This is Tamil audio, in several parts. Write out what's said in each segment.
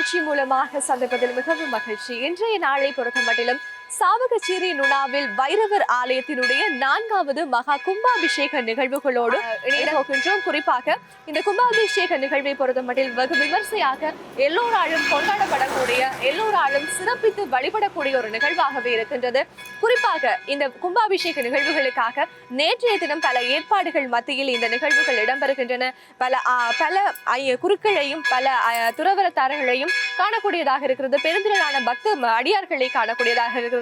நிகழ்ச்சி மூலமாக சந்திப்பதில் மிகவும் மகிழ்ச்சி. இன்றைய நாளை பொறுத்தமட்டிலும் சாவகச்சேரி நுணாவில் வைரவர் ஆலயத்தினுடைய 4வது மகா கும்பாபிஷேக நிகழ்வுகளோடு இணைகின்றோம். குறிப்பாக இந்த கும்பாபிஷேக நிகழ்வை பொறுத்தமட்டில் வெகு விமர்சையாக எல்லோராலும் கொண்டாடப்படக்கூடிய, எல்லோராலும் சிறப்பித்து வழிபடக்கூடிய ஒரு நிகழ்வாகவே இருக்கின்றது. குறிப்பாக இந்த கும்பாபிஷேக நிகழ்வுகளுக்காக நேற்றைய தினம் பல ஏற்பாடுகள் மத்தியில் இந்த நிகழ்வுகள் இடம்பெறுகின்றன. பல குருக்களையும் பல துறவரத்தாரர்களையும் காணக்கூடியதாக இருக்கிறது. பெருந்திரளான பக்த அடியார்களை காணக்கூடியதாக இருக்கிறது.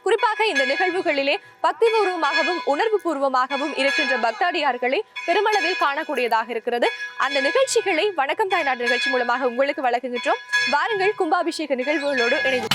குறிப்பாக இந்த நிகழ்வுகளிலே பக்திபூர்வமாகவும் உணர்வு பூர்வமாகவும் இருக்கின்ற பக்தாடியார்களை பெருமளவில் காணக்கூடியதாக இருக்கிறது. அந்த நிகழ்ச்சிகளை வணக்கம் தாய்நாடு நிகழ்ச்சி மூலமாக உங்களுக்கு வழங்குகின்றோம். வாருங்கள் கும்பாபிஷேக நிகழ்வுகளோடு இணைந்து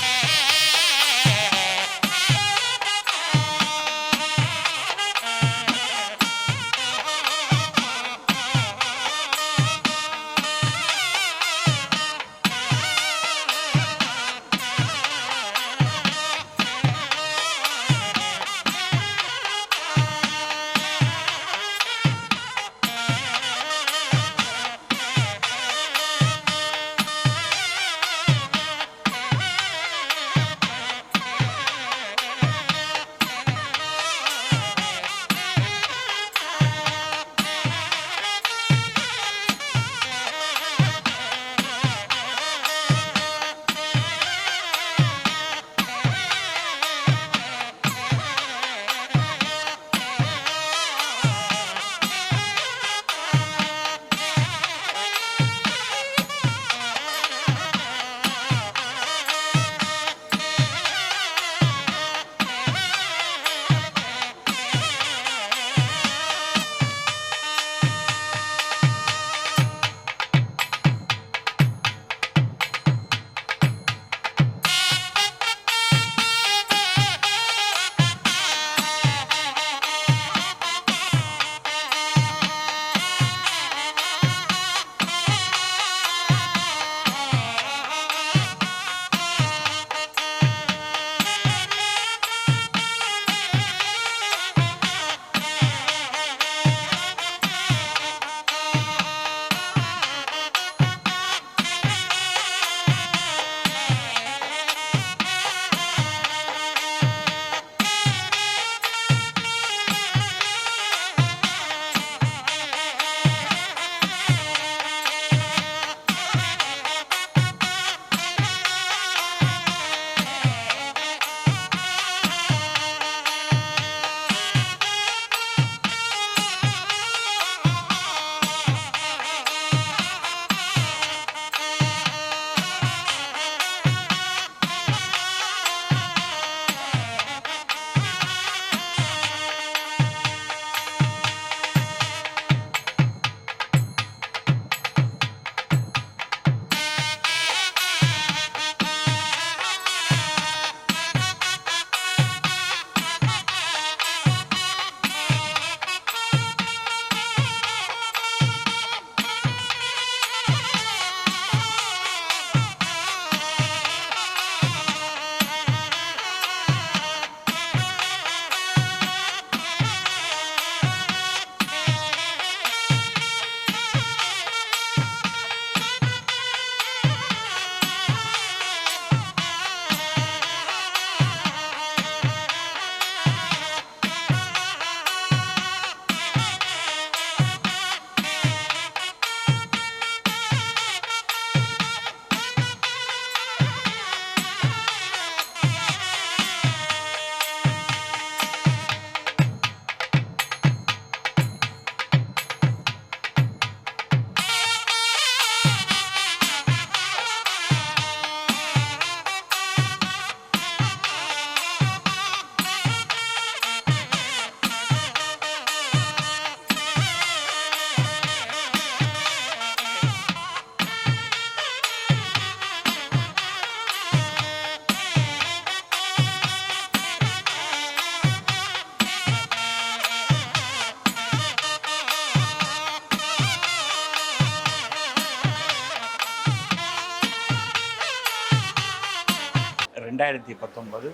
ரெண்டாயிரத்தி 19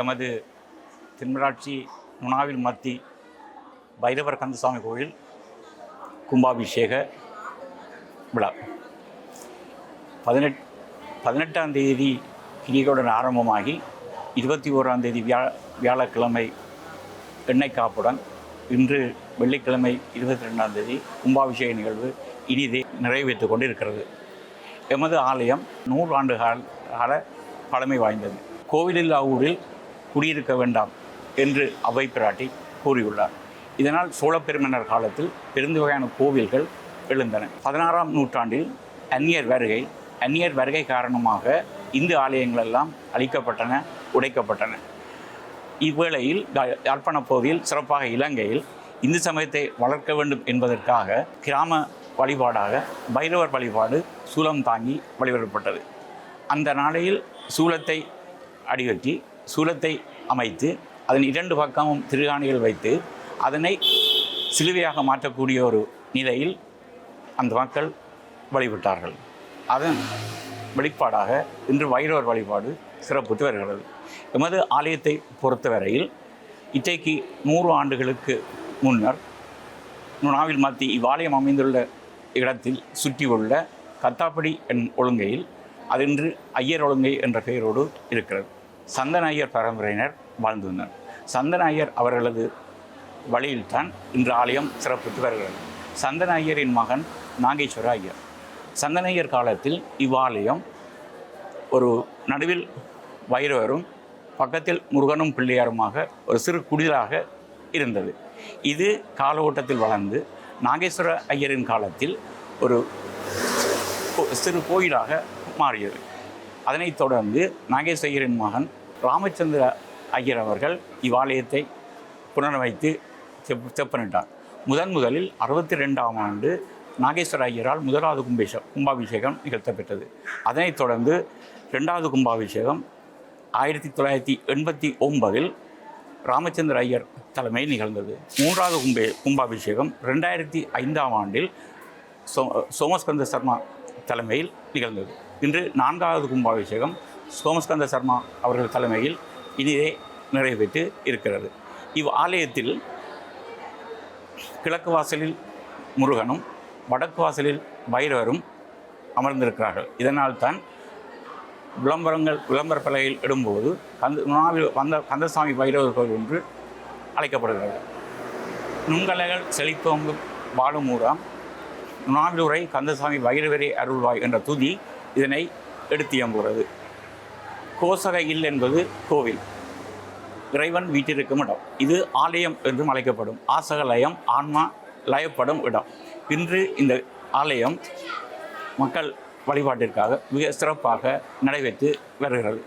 எமது திருமராட்சி நுணாவில் மத்தி பைரவர் கந்தசாமி கோயில் கும்பாபிஷேக விழா 18ஆம் தேதி கிரிகளுடன் ஆரம்பமாகி 21ஆம் தேதி வியாழக்கிழமை எண்ணெய் காப்புடன் இன்று வெள்ளிக்கிழமை 22ஆம் தேதி கும்பாபிஷேக நிகழ்வு இனிதே நிறைவேற்று கொண்டு இருக்கிறது. எமது ஆலயம் 100 ஆண்டு கால பழமை வாய்ந்தது. கோவிலில்லா ஊரில் குடியிருக்க வேண்டாம் என்று அவை பிராட்டி கூறியுள்ளார். இதனால் சோழப்பெருமன்னர் காலத்தில் பெருந்தொகையான கோவில்கள் எழுந்தன. 16ஆம் நூற்றாண்டில் அந்நியர் வருகை காரணமாக இந்து ஆலயங்கள் எல்லாம் அழிக்கப்பட்டன, உடைக்கப்பட்டன. இவ்வேளையில் யாழ்ப்பாண பகுதியில், சிறப்பாக இலங்கையில் இந்து சமயத்தை வளர்க்க வேண்டும் என்பதற்காக கிராம வழிபாடாக பைரவர் வழிபாடு சூலம் தாங்கி வழிபடப்பட்டது. அந்த நாளையில் சூலத்தை அடிகட்டி சூலத்தை அமைத்து அதன் 2 பக்கமும் திருகாணிகள் வைத்து அதனை சிலுவையாக மாற்றக்கூடிய ஒரு நிலையில் அந்த மக்கள் வழிபட்டார்கள். அதன் வெளிப்பாடாக இன்று வைரவர் வழிபாடு சிறப்புற்று வருகிறது. எமது ஆலயத்தை பொறுத்தவரையில் இன்றைக்கு 100 ஆண்டுகளுக்கு முன்னர் நுணாவில் மத்தி இவ்வாலயம் அமைந்துள்ள இடத்தில் சுற்றியுள்ள கத்தாப்படி ஒழுங்கையில் அது இன்று ஐயர் ஒழுங்கை என்ற பெயரோடு இருக்கிறது. சந்தன ஐயர் பரம்பரையினர் வாழ்ந்து வந்தனர். சந்தன ஐயர் அவர்களது வழியில்தான் இன்று ஆலயம் சிறப்புற்று வருகிறது. சந்தன ஐயரின் மகன் நாகேஸ்வர ஐயர். சந்தன ஐயர் காலத்தில் இவ்வாலயம் ஒரு நடுவில் வைரவரும் பக்கத்தில் முருகனும் பிள்ளையாருமாக ஒரு சிறு குடிலாக இருந்தது. இது கால ஓட்டத்தில் வளர்ந்து நாகேஸ்வர ஐயரின் காலத்தில் ஒரு சிறு கோயிலாக மாறியது. அதனைத் தொடர்ந்து நாகேஸ்வர ஐயரின் மகன் ராமச்சந்திர ஐயர் அவர்கள் இவ்வாலயத்தை புனரமைத்து செப்பனிட்டார். முதலில் 62ஆம் ஆண்டு நாகேஸ்வர ஐயரால் 1வது கும்பாபிஷேகம் நிகழ்த்தப்பெற்றது. அதனைத் தொடர்ந்து 2வது கும்பாபிஷேகம் 1989 ராமச்சந்திர ஐயர் தலைமையில் நிகழ்ந்தது. 3வது கும்பாபிஷேகம் 2005ஆம் ஆண்டில் சோமஸ்கந்த சர்மா தலைமையில் நிகழ்ந்தது. இன்று 4வது கும்பாபிஷேகம் சோமஸ்கந்த சர்மா அவர்கள் தலைமையில் இனிதே நிறைவேற்று இருக்கிறது. ஆலயத்தில் கிழக்கு வாசலில் முருகனும் வடக்கு வாசலில் பைரவரும் அமர்ந்திருக்கிறார்கள். இதனால் தான் விளம்பர பலகையில் இடும்போது கந்தசாமி பைரவர் கோவில் ஒன்று அழைக்கப்படுகிறது. நுண்கலைகள் செழித்தோங்கும் வாழுமூராம் நுணாவிலுரை கந்தசாமி பைரவரே அருள்வாய் என்ற துதி இதனை எடுத்தியம்புகிறது. கோசக இல் என்பது கோவில், இறைவன் வீட்டிற்கும் இடம். இது ஆலயம் என்றும் அழைக்கப்படும். ஆசகலயம் ஆன்மா லயப்படும் இடம். இன்று இந்த ஆலயம் மக்கள் வழிபாட்டிற்காக மிக சிறப்பாக நடைபெற்று வருகிறது.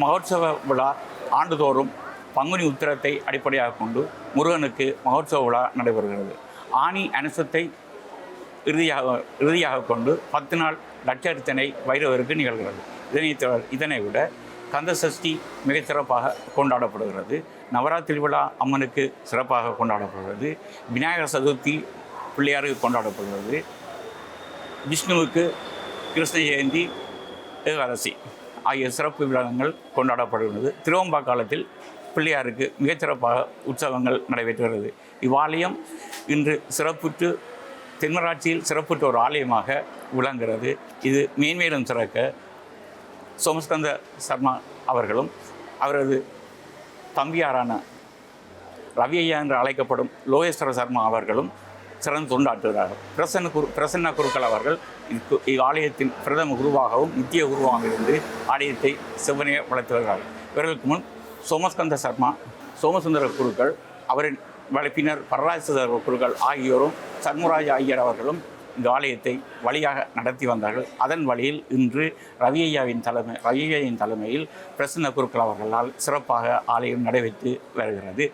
மகோற்சவ விழா ஆண்டுதோறும் பங்குனி உத்திரத்தை அடிப்படையாக கொண்டு முருகனுக்கு மகோற்சவ விழா நடைபெறுகிறது. ஆனி அனுசத்தை இறுதியாக கொண்டு 10 நாள் லட்சத்தினை வைரவருக்கு நிகழ்கிறது. இதனை விட கந்த சஷ்டி மிகச் சிறப்பாக கொண்டாடப்படுகிறது. நவராத்திரி விழா அம்மனுக்கு சிறப்பாக கொண்டாடப்படுகிறது. விநாயகர் சதுர்த்தி பிள்ளையாருக்கு கொண்டாடப்படுகிறது. விஷ்ணுவுக்கு கிருஷ்ண ஜெயந்தி, ஏகாதசி ஆகிய சிறப்பு விழாக்கள் கொண்டாடப்படுகிறது. திருவம்பா காலத்தில் பிள்ளையாருக்கு மிகச்சிறப்பாக உற்சவங்கள் நடைபெற்றுகிறது. இவ்வாலயம் இன்று சிறப்புற்று தென்மராட்சியில் சிறப்புற்ற ஒரு ஆலயமாக விளங்குகிறது. இது மேன்மேலும் சிறக்க சோமஸ்கந்த சர்மா அவர்களும் அவரது தம்பியாரான ரவி ஐயா என்று அழைக்கப்படும் லோகேஸ்வர சர்மா அவர்களும் சிறந்து தொண்டாற்றுகிறார்கள். பிரசன்ன குருக்கள் அவர்கள் இவ்வாலயத்தின் பிரதம குருவாகவும் நித்திய குருவாகவும் இருந்து ஆலயத்தை செவ்வனையை வளர்த்து வருகிறார்கள். இவர்களுக்கு முன் சோமசுந்தர குருக்கள், அவரின் வளர்ப்பினர் பரராஜ குருக்கள் ஆகியோரும் சண்முராஜ ஐயர் அவர்களும் இந்த ஆலயத்தை வழியாக நடத்தி வந்தார்கள். அதன் வழியில் இன்று ரவி ஐயாவின் தலைமையில் பிரசன்ன குருக்கள் அவர்களால் சிறப்பாக ஆலயம் நடைபெற்று வருகிறது.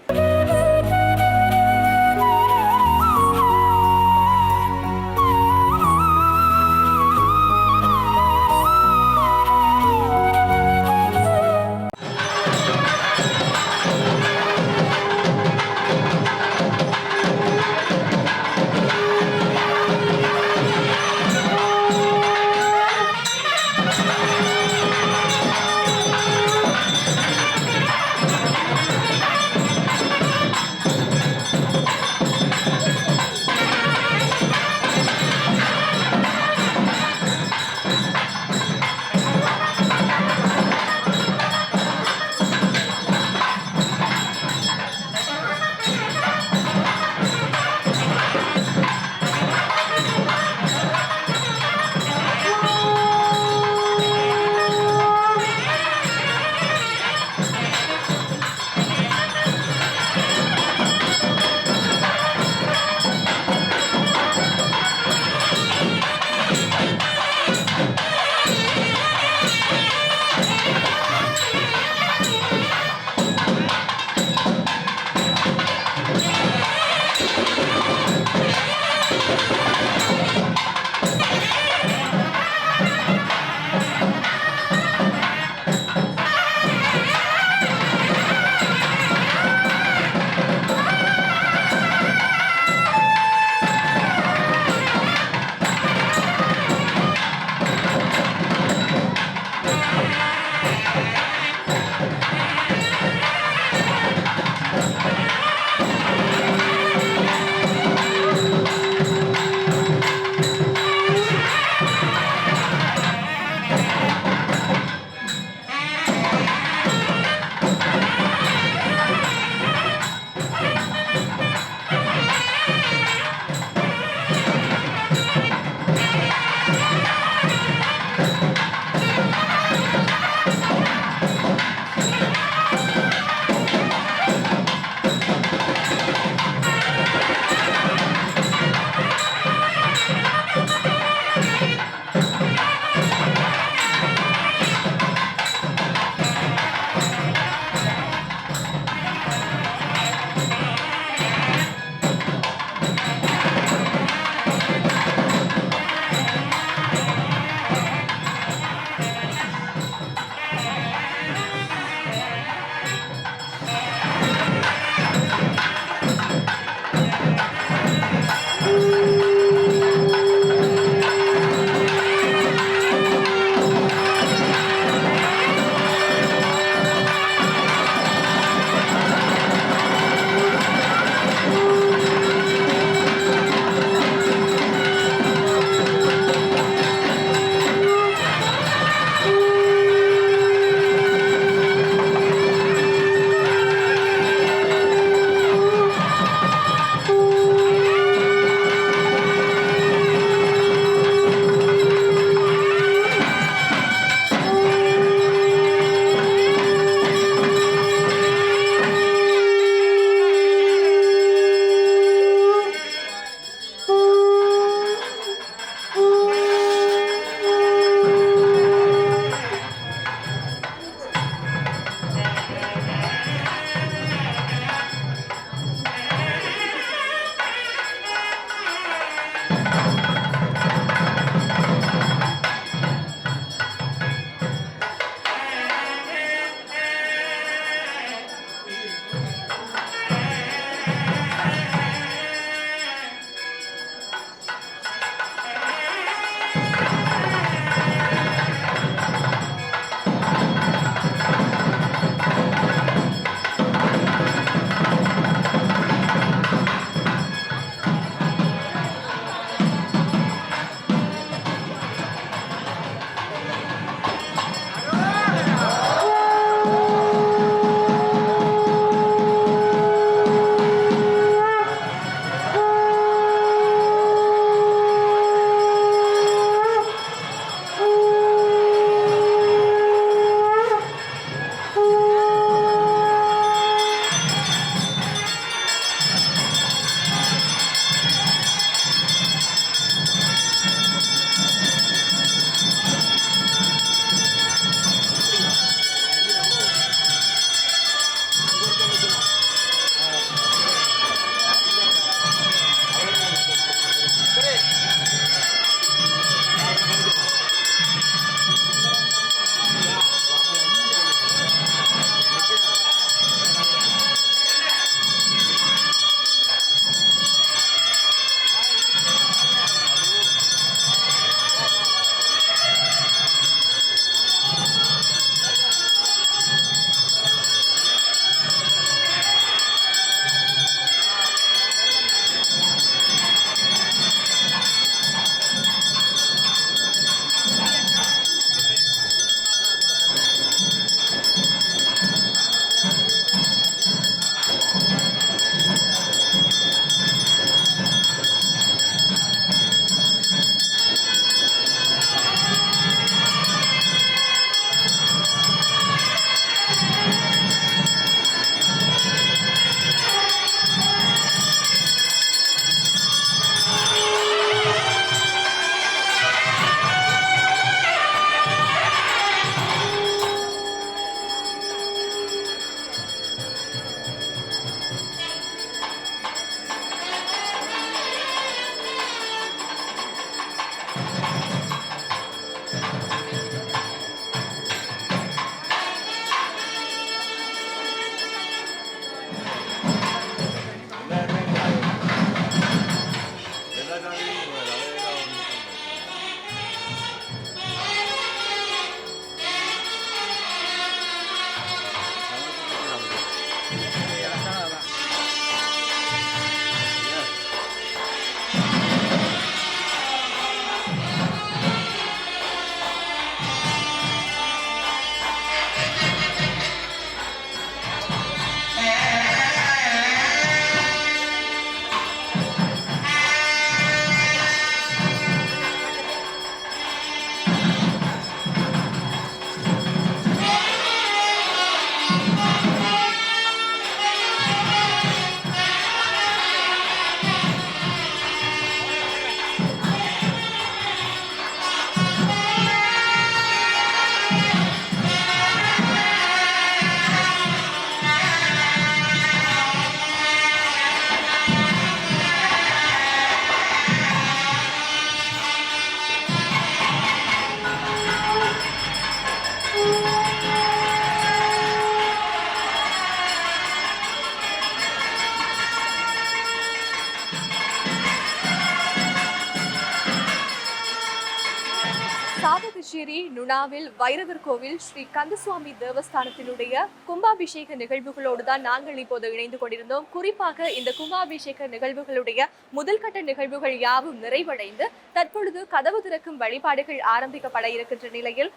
சாவகச்சேரி நுணாவில் வைரவர் கோவில் ஸ்ரீ கந்தசுவாமி தேவஸ்தானத்தினுடைய கும்பாபிஷேக நிகழ்வுகளோடு தான் நாங்கள் இப்போது இணைந்து கொண்டிருந்தோம். குறிப்பாக இந்த கும்பாபிஷேக நிகழ்வுகளுடைய முதல்கட்ட நிகழ்வுகள் யாவும் நிறைவடைந்து தற்பொழுது கதவு திறக்கும் வழிபாடுகள் ஆரம்பிக்கப்பட இருக்கின்ற நிலையில்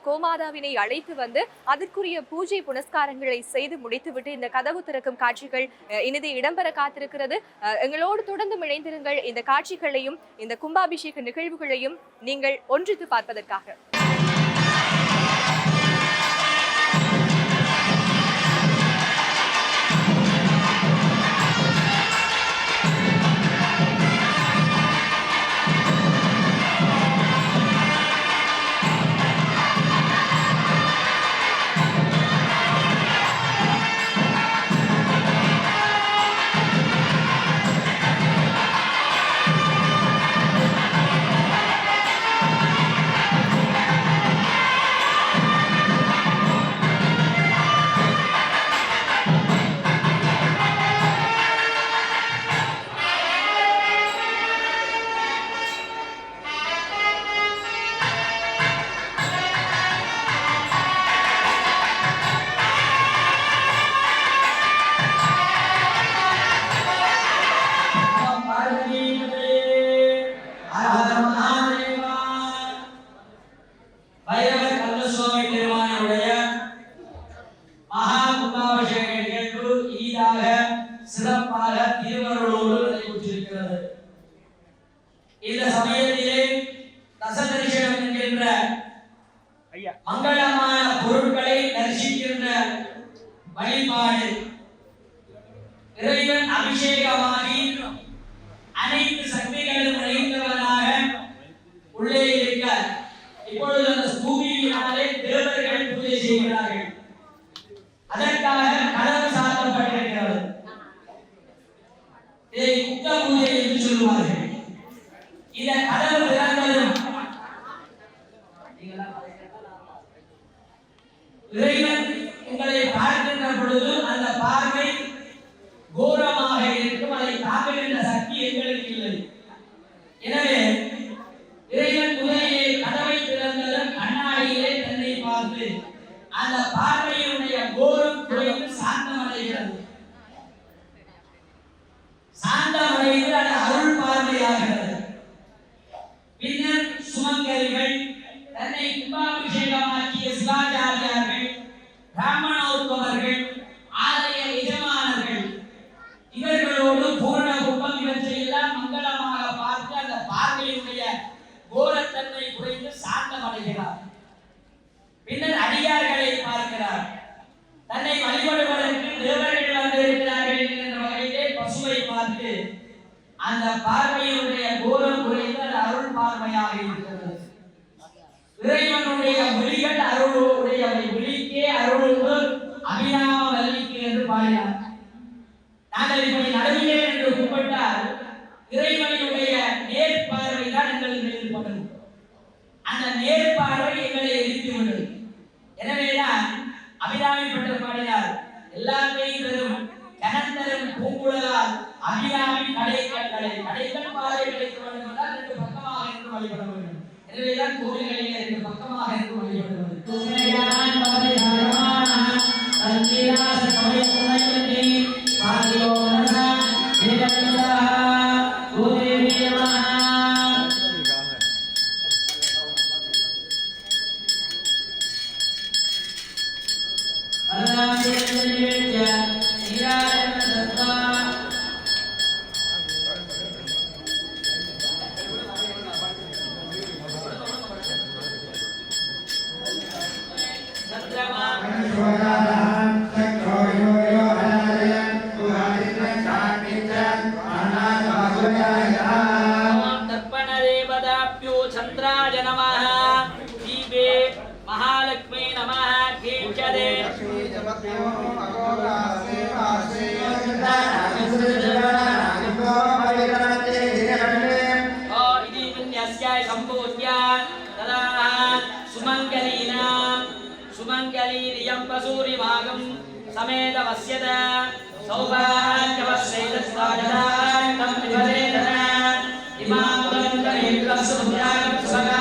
கோமாதாவினை அழைத்து வந்து அதற்குரிய பூஜை புனஸ்காரங்களை செய்து முடித்துவிட்டு இந்த கதவு திறக்கும் காட்சிகள் இனிதே இடம்பெற காத்திருக்கிறது. எங்களோடு தொடர்ந்து இணைந்திருங்கள். இந்த காட்சிகளையும் இந்த கும்பாபிஷேக நிகழ்வுகளையும் நீங்கள் ஒன்றித்து பார்ப்பதற்காக. சிறப்பாக திருவருளோடு நடைபெற்றிருக்கிறது. இந்த சமயத்திலே தசதரிசனம் என்கின்ற மங்களமான பொருட்களை தரிசிக்கின்ற வழிபாடு இறைவன் அபிஷேகமாகி அனைத்து சக்திகளும் நிறைந்தவனாக உள்ளே இருக்க இப்பொழுது அந்த பூமியினாலே தேவர்கள் பூஜை செய்கிறார்கள். அதற்காக கதவு சாத்தப்பட்டிருக்கிறது. இதை குத்த பூஜை என்று சொல்லுவார்கள். இந்த கதவு திறந்ததும் இறைவன் உங்களை பார்க்கின்ற பொழுது அந்த பார்வை கோரமாக இருக்கும். அதை தாக்குகின்ற சக்தி எங்களுக்கு இல்லை. எனவே இறைவன் முதலிலே கதவை திறந்ததும் கண்ணாடியிலே தன்னை பார்த்து அந்த பார்வையினுடைய கோரம் குறைந்து சாந்தமடைகிறது. சாந்தமடைந்து அது அருள் பார்வையாகிறது. பின்னர் சுமங்கலிகள், தன்னை கும்பாபிஷேகமாக்கிய சிவாச்சாரியார்கள், பிராமணோத்பவர்கள், ஆலய எஜமானர்கள் இவர்களோடு பூர்ண கும்பம் இவற்றையெல்லாம் மங்களமாக பார்த்து அந்த பார்வையினுடைய கோரத்தன்மை குறைந்து சாந்தமடைகிறார். பின்னர் அடியார்களை பார்க்கிறார். தன்னை வழிபடுவதற்கு தேவர்கள் வந்திருக்கிறார்கள் என்கின்ற வகையிலே பசுவை பார்த்து அந்த பார்வையினுடைய கோரம் குறைந்து அது அருள் பார்வையாக இருக்கிறது. இறைவனுடைய விழிகள் அருளுடையவை. விழிக்கே அருளுக்கு அபிராம வல்லிக்கு என்று பாடினார். நாங்கள் இப்படி நடுவிலே என்று கூப்பிட்டால் இறைவனுடைய நேர்பார்வை தான் எங்களுக்கு எதிர்ப்படும். அந்த நேர்பார்வை எங்களை எரித்துவிடும். எனவேதான் அபிராமி பட்டர் பாடினார், எல்லாத்தையும் தரும் கனந்தரும் பூங்குழலால் அபிராமி கடைக்கல் பார்வை கிடைக்க வேண்டும் என்றால் ரெண்டு பக்கமாக இருந்து வழிபட வேண்டும். எனவேதான் கோவில்களிலே ரெண்டு பக்கமாக இருந்து வழிபடுவது. चंद्राय नमः दीपे महालक्ष्मी नमः कीर्तने इति विन्यस्याय संपूज्य तदा सुमंगलीरियं पसूरिभागं समेत वस्यत सौभाग्यवस्यैतस्वाजदां तं विवरेदन इमां दन्तरे तस्सुभ्यां सदा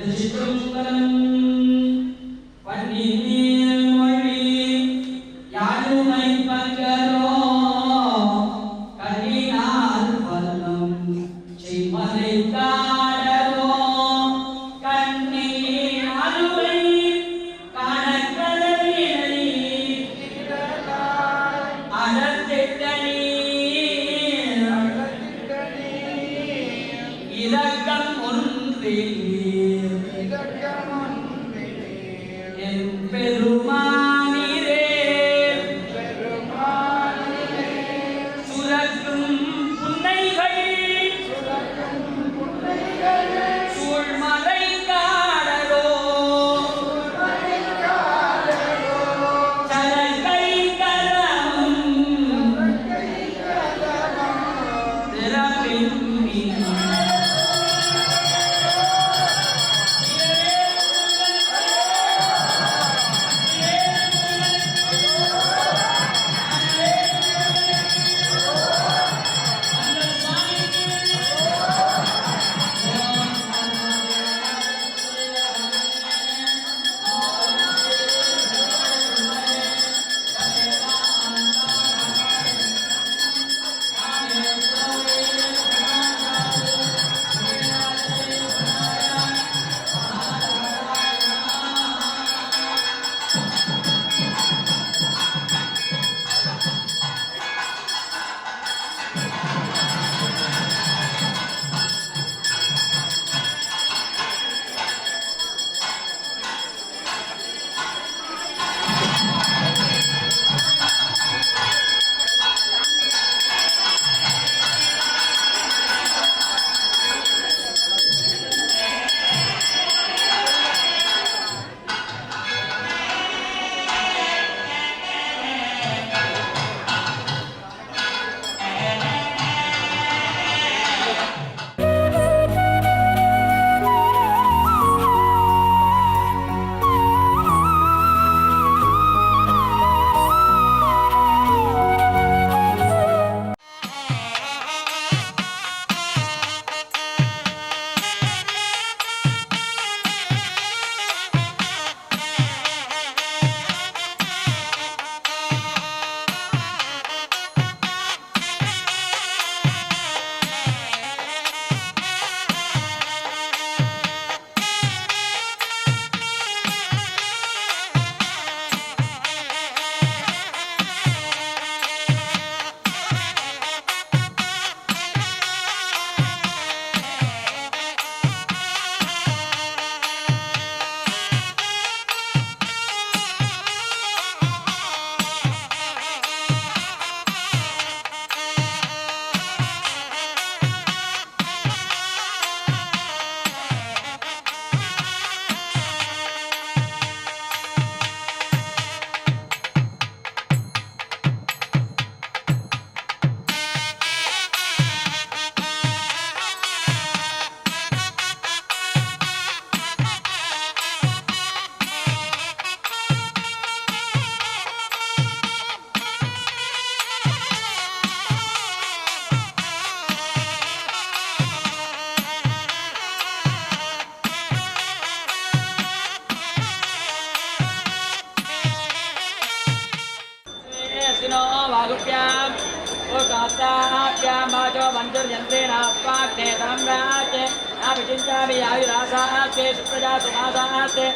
திருச்சிற்றம்பலம். பன்னிமேல் மொழி யாழுமை பங்கரோ கண்ணினால் வல்லம் செய்மலை காடரோ கண்ணீர் அருமை காணக்கடலினை அடர்த்திட்டனி இரக்கம் ஒன்றில் என் பெருமானிரே சுரக்கும் புன்னைகள் சூழ்மலை காடலோ சரக்கை கரமும் திறப்பின் विचिन्त्यामि आयुरासास्ते सुप्रजा सुमासास्ते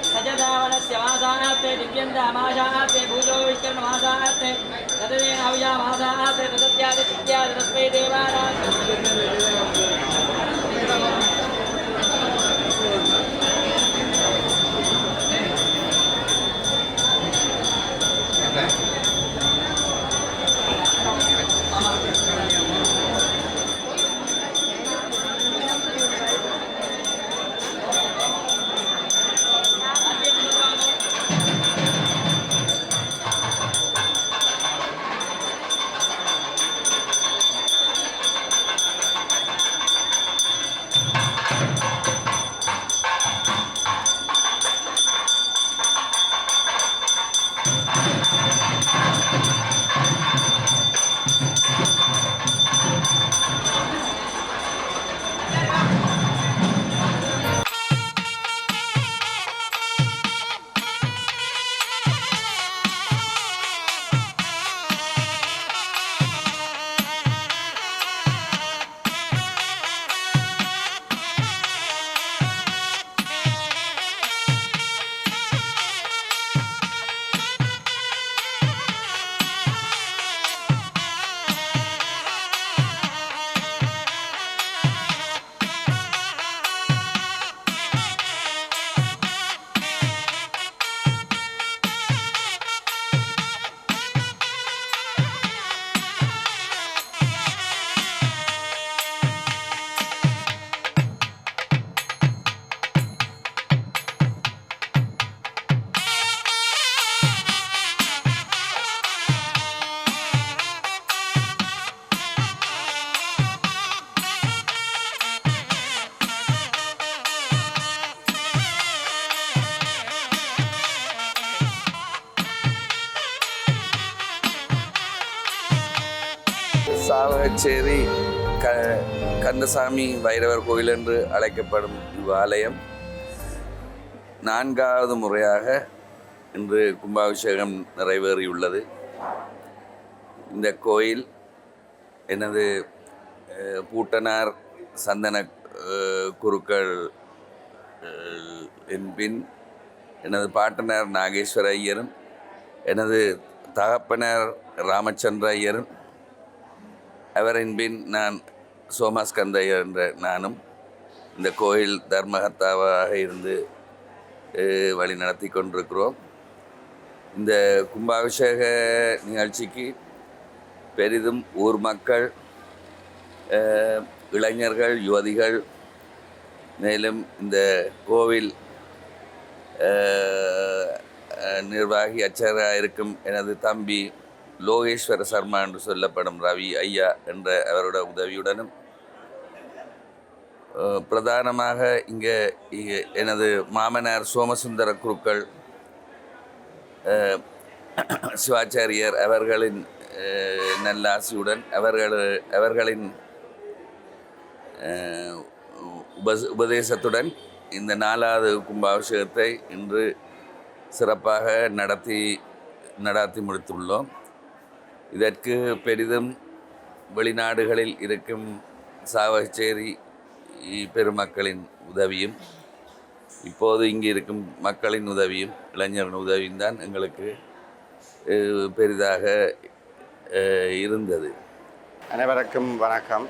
सजदावनस्य मासास्ते दिव्यन्दामाशास्ते भूजो विष्कर्णमासास्ते तदेन अविजामासास्ते तदत्यादि चित्यादि तस्मै சாவச்சேரி கந்தசாமி வைரவர் கோயில் என்று அழைக்கப்படும் இவ்வாலயம் 4வது முறையாக இன்று கும்பாபிஷேகம் நிறைவேறியுள்ளது. இந்த கோயில் எனது பூட்டனார் சந்தன குருக்கள் என்பின் எனது பாட்டனார் நாகேஸ்வர ஐயரும் எனது தகப்பனார் ராமச்சந்திர ஐயரும் அவரின் பின் நான் சோமாஸ்கந்த ஐயர் என்ற நானும் இந்த கோயில் தர்மகர்த்தாவாக இருந்து வழி நடத்தி கொண்டிருக்கிறோம். இந்த கும்பாபிஷேக நிகழ்ச்சிக்கு பெரிதும் ஊர் மக்கள், இளைஞர்கள், யுவதிகள், மேலும் இந்த கோவில் நிர்வாகி அச்சராக இருக்கும் எனது தம்பி லோகேஸ்வர சர்மா என்று சொல்லப்படும் ரவி ஐயா என்ற அவரோட உதவியுடனும் பிரதானமாக இங்கே எனது மாமனார் சோமசுந்தர குருக்கள் சிவாச்சாரியர் அவர்களின் நல்லாசியுடன் அவர்களின் உபதேசத்துடன் இந்த 4வது கும்பாபிஷேகத்தை இன்று சிறப்பாக நடாத்தி முடித்துள்ளோம். இதற்கு பெரிதும் வெளிநாடுகளில் இருக்கும் சாவச்சேரி பெருமக்களின் உதவியும் இப்போது இங்கே இருக்கும் மக்களின் உதவியும் இளைஞர்களின் உதவியும் தான் எங்களுக்கு பெரிதாக இருந்தது. அனைவருக்கும் வணக்கம்.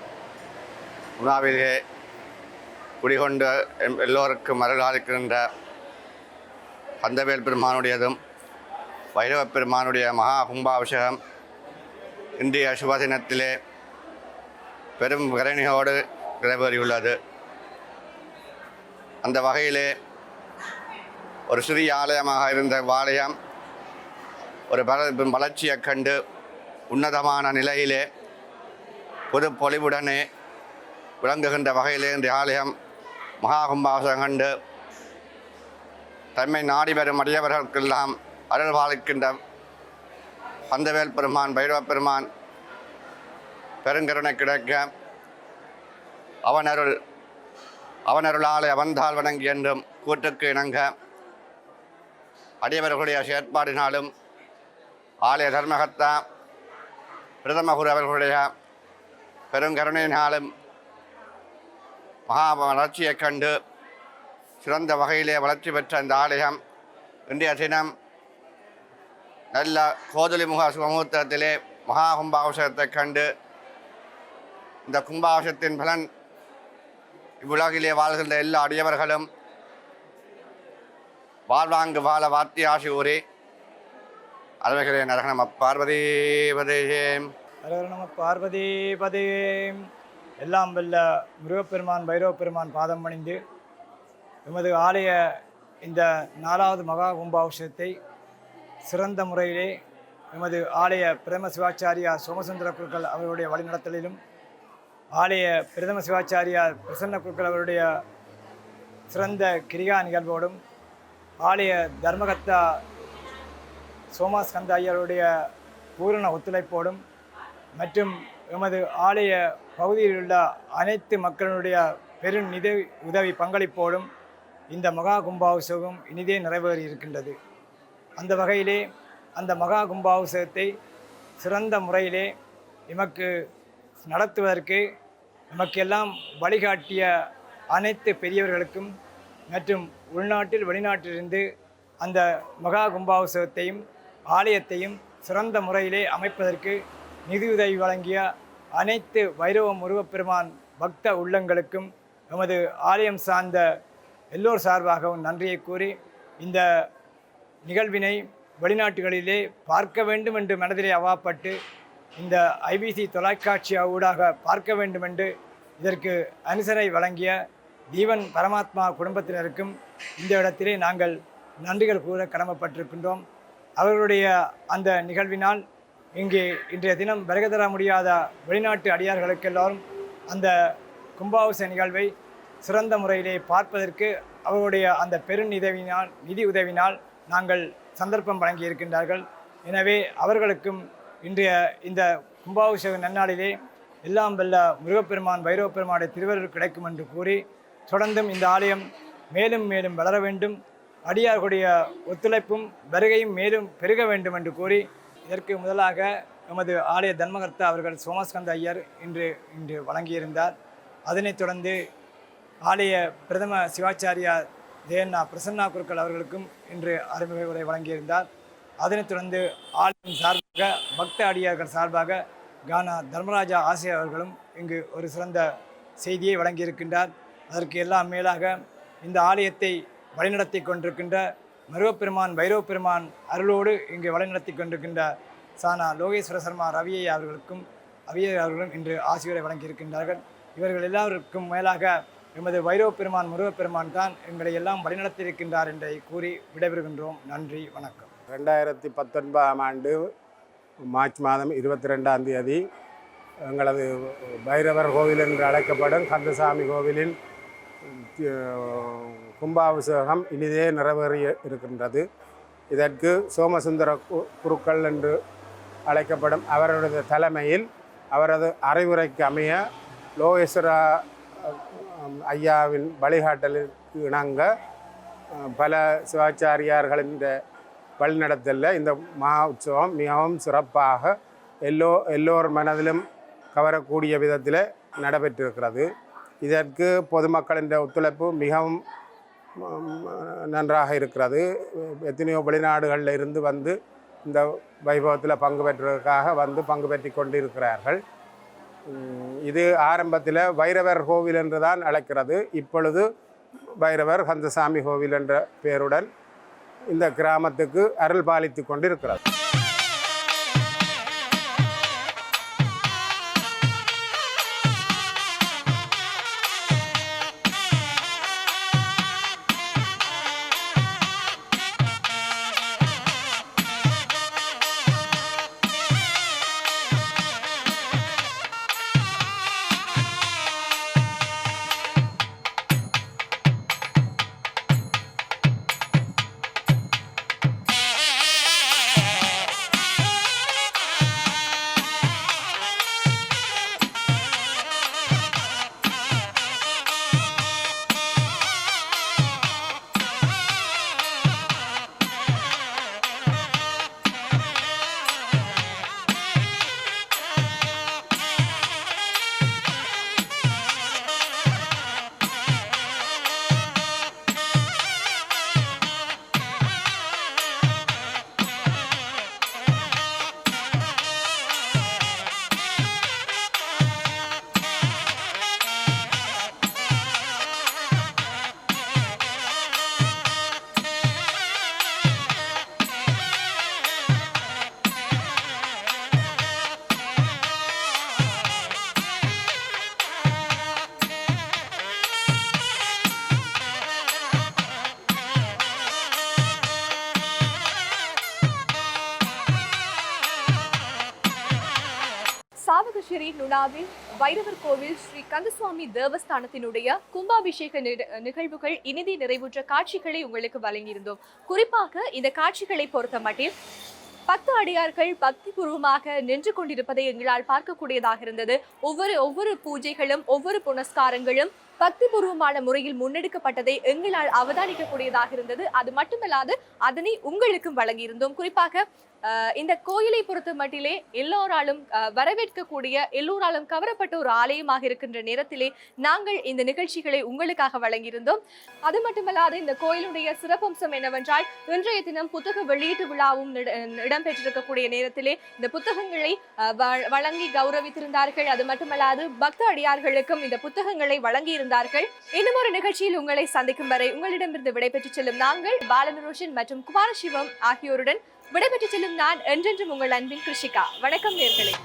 உணாவிலே குடிகொண்டு எல்லோருக்கும் அருளாளிக்கின்ற கந்தவேல் பெருமானுடையதும் வைரவ பெருமானுடைய மகா கும்பாபிஷேகம் இன்றைய சுபதினத்திலே பெரும் கரணியோடு நிறைவேறியுள்ளது. அந்த வகையிலே ஒரு சிறிய ஆலயமாக இருந்த ஆலயம் ஒரு வளர்ச்சியைக் கண்டு உன்னதமான நிலையிலே பொது பொலிவுடனே விளங்குகின்ற வகையிலே இந்த ஆலயம் மகா கும்பாபிஷேகம் கண்டு தம்மை நாடி வரும் அடியவர்களுக்கெல்லாம் அருள் பாலிக்கின்ற கந்தவேல் பெருமான் பைரவ பெருமான் பெருங்கருணை கிடைக்க அவனருளாலே அவன்தால் வணங்கி என்றும் கூட்டுக்கு இணங்க அடியவர்களுடைய செயற்பாடினாலும் ஆலய தர்மகர்த்தா பிரதம குரு அவர்களுடைய பெருங்கருணையினாலும் மகா வளர்ச்சியைக் கண்டு சிறந்த வகையிலே வளர்ச்சி பெற்ற இந்த ஆலயம் இன்றைய தினம் நல்ல கோதலிமுக சுமுகூர்த்தத்திலே மகா கும்பாபிஷேகத்தைக் கண்டு இந்த கும்பாபிஷேகத்தின் பலன் இவ்வுலகிலே வாழ்கின்ற எல்லா அடியவர்களும் வாழ்வாங்கு வாழ வார்த்தை ஆசி ஊரே அருள்கிறேன். அரகணம பார்வதி பதேம் அரகணம பார்வதி பதேம். எல்லாம் வல்ல முருகப்பெருமான் பைரவ பெருமான் பாதம் பணிந்து எமது ஆலய இந்த 4வது மகா கும்பாபிஷேகத்தை சிறந்த முறையிலே எமது ஆலய பிரதம சிவாச்சாரியா சோமசுந்தர குருக்கள் அவர்களுடைய வழிநடத்தலிலும் ஆலய பிரதம சிவாச்சாரியா பிரசன்ன குருக்கள் அவருடைய சிறந்த கிரியா நிகழ்வோடும் ஆலய தர்மகர்த்தா சோமாஸ்கந்த ஐயருடைய பூரண ஒத்துழைப்போடும் மற்றும் எமது ஆலய பகுதியில் உள்ள அனைத்து மக்களுடைய பெரும் நிதி உதவி பங்களிப்போடும் இந்த மகா கும்பாபிஷேகம் இனிதே நிறைவேறி இருக்கின்றது. அந்த வகையிலே அந்த மகா கும்பாபிஷேகத்தை சிறந்த முறையிலே எமக்கு நடத்துவதற்கு எமக்கெல்லாம் வழிகாட்டிய அனைத்து பெரியவர்களுக்கும் மற்றும் உள்நாட்டில் வெளிநாட்டிலிருந்து அந்த மகா கும்பாபிஷேகத்தையும் ஆலயத்தையும் சிறந்த முறையிலே அமைப்பதற்கு நிதியுதவி வழங்கிய அனைத்து வைரவ முருகப்பெருமான் பக்த உள்ளங்களுக்கும் எமது ஆலயம் சார்ந்த எல்லோர் சார்பாகவும் நன்றியை கூறி இந்த நிகழ்வினை வெளிநாட்டுகளிலே பார்க்க வேண்டும் என்று மனதிலே அவாப்பட்டு இந்த ஐபிசி தொலைக்காட்சி ஊடாக பார்க்க வேண்டும் என்று இதற்கு அனுசரணை வழங்கிய தீவன் பரமாத்மா குடும்பத்தினருக்கும் இந்த இடத்திலே நாங்கள் நன்றிகள் கூற கடமைப்பட்டிருக்கின்றோம். அவர்களுடைய அந்த நிகழ்வினால் இங்கே இன்றைய தினம் வருகை தர முடியாத வெளிநாட்டு அடியார்களுக்கெல்லாரும் அந்த கும்பாபிஷேக நிகழ்வை சிறந்த முறையிலே பார்ப்பதற்கு அவருடைய அந்த நிதி உதவினால் நாங்கள் சந்தர்ப்பம் வழங்கி இருக்கின்றார்கள். எனவே அவர்களுக்கும் இன்றைய இந்த கும்பாபிஷேக நன்னாளிலே எல்லாம் வல்ல முருகப்பெருமான் வைரவ பெருமானுடைய திருவருள் கிடைக்கும் என்று கூறி தொடர்ந்தும் இந்த ஆலயம் மேலும் மேலும் வளர வேண்டும், அடியார்களுடைய ஒத்துழைப்பும் வருகையும் மேலும் பெருக வேண்டும் என்று கூறி இதற்கு முதலாக எமது ஆலய தர்மகர்த்தா அவர்கள் சோமஸ்கந்த ஐயர் இன்று வழங்கியிருந்தார். அதனைத் தொடர்ந்து ஆலய பிரதம சிவாச்சாரியா ஜெயண்ணா பிரசன்னா குருக்கள் அவர்களுக்கும் இன்று அறிமுக உரை வழங்கியிருந்தார். அதனைத் தொடர்ந்து ஆலயம் சார்பாக பக்த அடியார்கள் சார்பாக கானா தர்மராஜா ஆசிரியர் அவர்களும் இங்கு ஒரு சிறந்த செய்தியை வழங்கியிருக்கின்றார். அதற்கு எல்லாம் மேலாக இந்த ஆலயத்தை வழிநடத்தி கொண்டிருக்கின்ற முருகப்பெருமான் வைரவ பெருமான் அருளோடு இங்கு வழிநடத்தி கொண்டிருக்கின்ற சானா லோகேஸ்வர சர்மா ரவியை அவர்களும் இன்று ஆசிரியரை வழங்கியிருக்கின்றார்கள். இவர்கள் எல்லாருக்கும் மேலாக எமது வைரவ பெருமான் முருகப்பெருமான் தான் எங்களை எல்லாம் வழிநடத்தியிருக்கின்றார் என்றை கூறி விடைபெறுகின்றோம். நன்றி, வணக்கம். 2019ஆம் ஆண்டு மார்ச் மாதம் 22ஆம் தேதி எங்களது பைரவர் கோவில் என்று அழைக்கப்படும் கந்தசாமி கோவிலின் கும்பாபிஷேகம் இனிதே நிறைவேறி இருக்கின்றது. இதற்கு சோமசுந்தர குருக்கள் என்று அழைக்கப்படும் அவரது தலைமையில் அவரது அறிவுரைக்கு அமைய லோகேஸ்வர ஐயாவின் வழிகாட்டலுக்கு இணங்க பல சிவாச்சாரியார்களின் வழிநடத்தலில் இந்த மகா உற்சவம் மிகவும் சிறப்பாக எல்லோர் மனதிலும் கவரக்கூடிய விதத்தில் நடைபெற்றிருக்கிறது. இதற்கு பொதுமக்களின் ஒத்துழைப்பு மிகவும் நன்றாக இருக்கிறது. எத்தனையோ வெளிநாடுகளில் இருந்து வந்து இந்த வைபவத்தில் பங்கு பெற்றதற்காக வந்து பங்கு பெற்றி கொண்டிருக்கிறார்கள். இது ஆரம்பத்தில் வைரவர் கோவில் என்று தான் அழைக்கிறது. இப்பொழுது வைரவர் கந்தசாமி கோவில் என்ற பெயருடன் இந்த கிராமத்துக்கு அருள் பாலித்து கொண்டிருக்கிறது. சாவகச்சேரி நுணாவில் வைரவர் கோவில் ஸ்ரீ கந்தசுவாமி தேவஸ்தானத்தினுடைய கும்பாபிஷேக நிகழ்வுகள் இனிதி நிறைவுற்ற காட்சிகளை உங்களுக்கு வழங்கியிருந்தோம். குறிப்பாக இந்த காட்சிகளை பொறுத்த மட்டில் 10 அடியார்கள் பக்தி பூர்வமாக நின்று கொண்டிருப்பதை எங்களால் பார்க்கக்கூடியதாக இருந்தது. ஒவ்வொரு பூஜைகளும் ஒவ்வொரு புனஸ்காரங்களும் பக்தி பூர்வமான முறையில் முன்னெடுக்கப்பட்டதை எங்களால் அவதானிக்கக்கூடியதாக இருந்தது. அது மட்டுமல்லாது அதனை உங்களுக்கும் வழங்கியிருந்தோம். குறிப்பாக இந்த கோயிலை பொறுத்த மட்டிலே எல்லோராலும் வரவேற்கக்கூடிய எல்லோராலும் கவரப்பட்ட ஒரு ஆலயமாக இருக்கின்ற நேரத்திலே நாங்கள் இந்த நிகழ்ச்சிகளை உங்களுக்காக வழங்கியிருந்தோம். அது மட்டுமல்லாது இந்த கோயிலுடைய சிறப்பம்சம் என்னவென்றால் இன்றைய தினம் புத்தக வெளியீட்டு விழாவும் இடம்பெற்றிருக்கக்கூடிய நேரத்திலே இந்த புத்தகங்களை வழங்கி கௌரவித்திருந்தார்கள். அது மட்டுமல்லாது பக்த அடியார்களுக்கும் இந்த புத்தகங்களை வழங்கியிருந்தார்கள். இன்னும் ஒரு நிகழ்ச்சியில் உங்களை சந்திக்கும் வரை உங்களிடமிருந்து விடைபெற்று செல்லும் நாங்கள் பாலனரோஷன் மற்றும் குமாரசிவம் ஆகியோருடன் விடைபெற்று செல்லும் நான் என்றென்றும் உங்கள் அன்பின் கிருஷிகா. வணக்கம் நேயர்களே.